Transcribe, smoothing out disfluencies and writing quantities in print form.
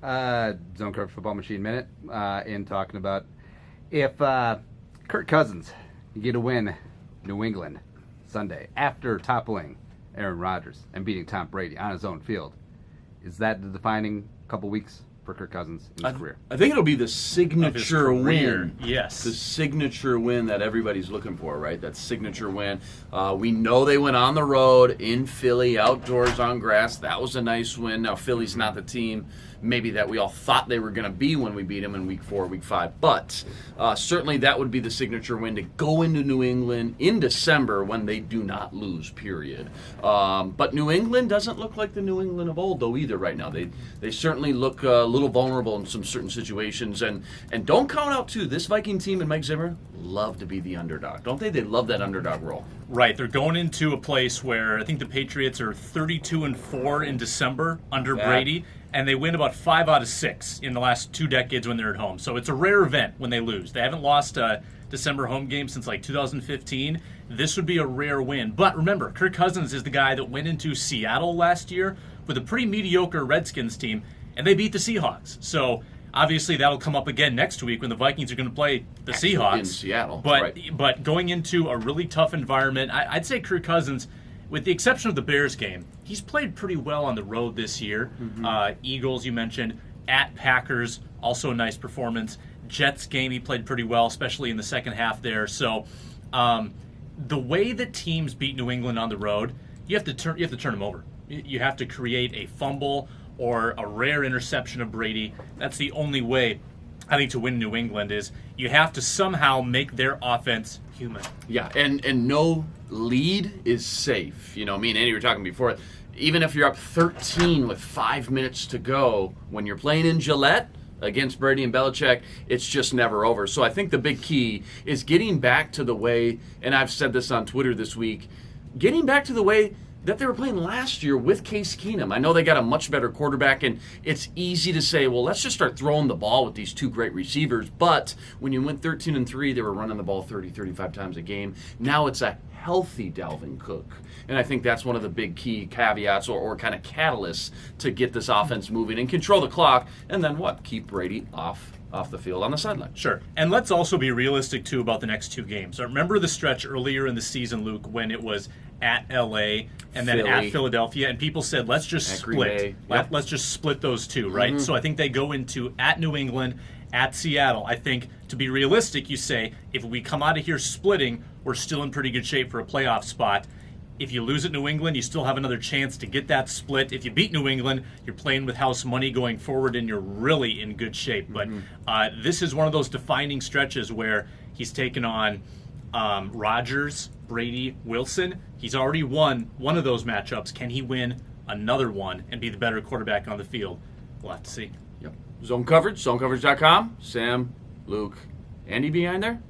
Zone Coverage Football Machine Minute, in talking about if Kirk Cousins can get a win New England Sunday after toppling Aaron Rodgers and beating Tom Brady on his own field. Is that the defining couple weeks for Kirk Cousins in his career? I think it'll be the signature win. Yes. The signature win that everybody's looking for, right? That signature win. We know they went on the road in Philly, outdoors on grass. That was a nice win. Now, Philly's not the team maybe that we all thought they were going to be when we beat them in week 4, week 5. But certainly that would be the signature win to go into New England in December when they do not lose, period. But New England doesn't look like the New England of old, though, either right now. They certainly look a little vulnerable in some certain situations. And don't count out, too, this Viking team and Mike Zimmer love to be the underdog, don't they? They love that underdog role. Right. They're going into a place where I think the Patriots are 32-4 in December under Brady. And they win about 5 out of 6 in the last 2 decades when they're at home. So it's a rare event when they lose. They haven't lost a December home game since like 2015. This would be a rare win. But remember, Kirk Cousins is the guy that went into Seattle last year with a pretty mediocre Redskins team, and they beat the Seahawks. So obviously that'll come up again next week when the Vikings are going to play the Seahawks. In Seattle. But going into a really tough environment, I'd say Kirk Cousins, with the exception of the Bears game, he's played pretty well on the road this year. Eagles, you mentioned. At Packers, also a nice performance. Jets game, he played pretty well, especially in the second half there. So the way that teams beat New England on the road, you have to turn them over. You have to create a fumble or a rare interception of Brady. That's the only way, I think, to win New England is you have to somehow make their offense human. Yeah, and no lead is safe. You know, me and Andy were talking before. Even if you're up 13 with 5 minutes to go, when you're playing in Gillette against Brady and Belichick, it's just never over. So I think the big key is getting back to the way, and I've said this on Twitter this week, getting back to the way that they were playing last year with Case Keenum. I know they got a much better quarterback, and it's easy to say, well, let's just start throwing the ball with these 2 great receivers. But when you went 13-3, they were running the ball 30, 35 times a game. Now it's a healthy Dalvin Cook. And I think that's one of the big key caveats or kind of catalysts to get this offense moving and control the clock. And then what? Keep Brady off the field on the sideline. Sure. And let's also be realistic, too, about the next 2 games. I remember the stretch earlier in the season, Luke, when it was at L.A. and then at Philadelphia, and people said, let's just split. Let's just split those 2, right? So I think they go into at New England, at Seattle. I think, to be realistic, you say, if we come out of here splitting, we're still in pretty good shape for a playoff spot. If you lose at New England, you still have another chance to get that split. If you beat New England, you're playing with house money going forward, and you're really in good shape. But this is one of those defining stretches where he's taken on Rodgers, Brady, Wilson. He's already won one of those matchups. Can he win another one and be the better quarterback on the field? We'll have to see. Yep. Zone Coverage, zonecoverage.com. Sam, Luke, Andy behind there.